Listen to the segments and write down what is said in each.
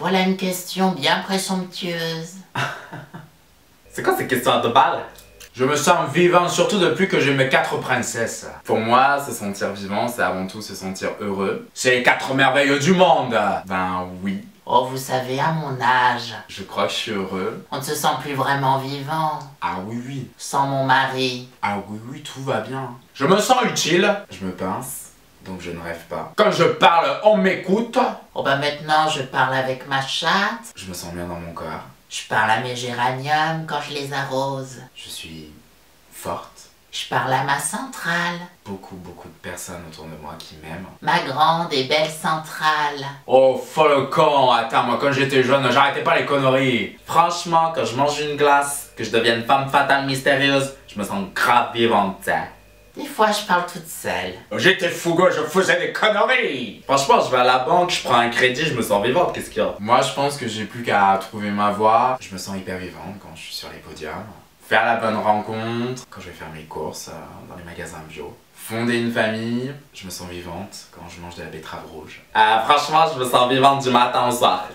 Voilà une question bien présomptueuse. C'est quoi ces questions à 2 balles? Je me sens vivant, surtout depuis que j'ai mes 4 princesses. Pour moi, se sentir vivant, c'est avant tout se sentir heureux. C'est les 4 merveilles du monde. Ben oui. Oh, vous savez, à mon âge, Je crois que je suis heureux. on ne se sent plus vraiment vivant. Ah oui, oui. Sans mon mari. Ah oui, oui, tout va bien. Je me sens utile. Je me pince, donc je ne rêve pas. Quand je parle, on m'écoute. Oh bah maintenant, je parle avec ma chatte. Je me sens bien dans mon corps. Je parle à mes géraniums quand je les arrose. Je suis forte. Je parle à ma centrale. Beaucoup de personnes autour de moi qui m'aiment. Ma grande et belle centrale. Oh, folle con! Attends, moi quand j'étais jeune, j'arrêtais pas les conneries. Franchement, quand je mange une glace, que je devienne femme fatale mystérieuse, je me sens grave vivante, t'sais. Des fois, je parle toute seule. J'étais fougueux, je faisais des conneries! Franchement, je vais à la banque, je prends un crédit, je me sens vivante, qu'est-ce qu'il y a? Moi, je pense que j'ai plus qu'à trouver ma voie. Je me sens hyper vivante quand je suis sur les podiums. Faire la bonne rencontre, quand je vais faire mes courses dans les magasins bio. Fonder une famille, je me sens vivante quand je mange de la betterave rouge. Franchement, je me sens vivante du matin au soir.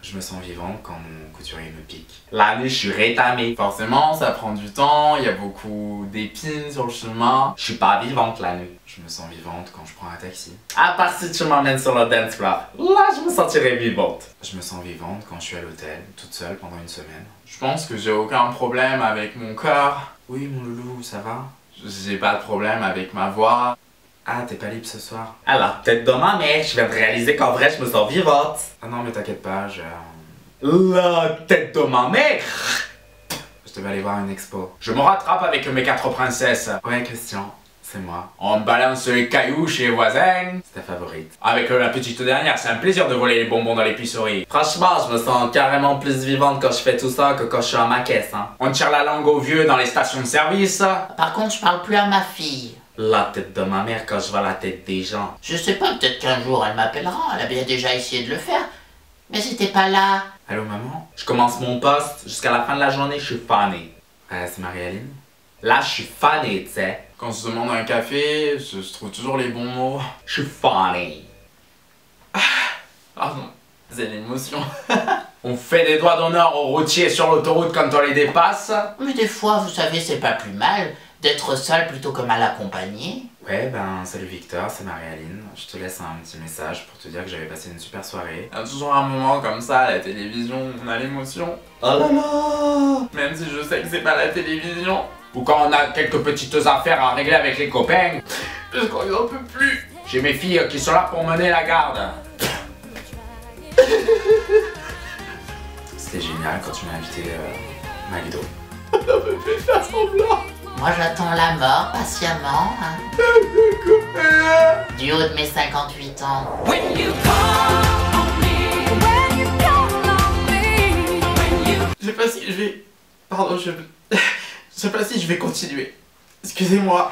Je me sens vivante quand mon couturier me pique. La nuit, je suis rétamée. Forcément, ça prend du temps, il y a beaucoup d'épines sur le chemin. Je suis pas vivante la nuit. Je me sens vivante quand je prends un taxi. À part si tu m'emmènes sur le dance floor, là, je me sentirais vivante. Je me sens vivante quand je suis à l'hôtel, toute seule pendant une semaine. Je pense que j'ai aucun problème avec mon corps. Oui, mon loulou, ça va? J'ai pas de problème avec ma voix. Ah, t'es pas libre ce soir? Alors, peut-être demain, mais je viens de réaliser qu'en vrai, je me sens vivante. Ah non, mais t'inquiète pas, La tête de ma mère! Je devais aller voir une expo. Je me rattrape avec mes 4 princesses. Ouais, Christian, c'est moi. On balance les cailloux chez les voisins. C'est ta favorite. Avec la petite dernière, c'est un plaisir de voler les bonbons dans l'épicerie. Franchement, je me sens carrément plus vivante quand je fais tout ça que quand je suis à ma caisse, hein. On tire la langue aux vieux dans les stations de service. Par contre, je parle plus à ma fille. La tête de ma mère quand je vois la tête des gens. Je sais pas, peut-être qu'un jour elle m'appellera. Elle a bien déjà essayé de le faire. Mais j'étais pas là. Allô maman? Je commence mon poste, jusqu'à la fin de la journée, je suis fané. C'est Marie-Aline? Là, je suis fané, tu sais. Quand on se demande un café, je trouve toujours les bons mots. Je suis fané. Pardon, c'est l'émotion. On fait des doigts d'honneur aux routiers sur l'autoroute quand on les dépasse. Mais des fois, vous savez, c'est pas plus mal d'être seul plutôt que mal accompagné. Ouais, ben, salut Victor, c'est Marie-Aline. Je te laisse un petit message pour te dire que j'avais passé une super soirée. Il y a toujours un moment comme ça à la télévision où on a l'émotion. Oh là là! Même si je sais que c'est pas la télévision. Ou quand on a quelques petites affaires à régler avec les copains. Parce qu'on n'en peut plus. J'ai mes filles qui sont là pour mener la garde. C'était génial quand tu m'as invité Magdo. On peut plus faire semblant. Moi, j'attends la mort patiemment, hein. Du haut de mes 58 ans. Je sais pas si je vais... Pardon, je sais pas si je vais continuer. Excusez-moi.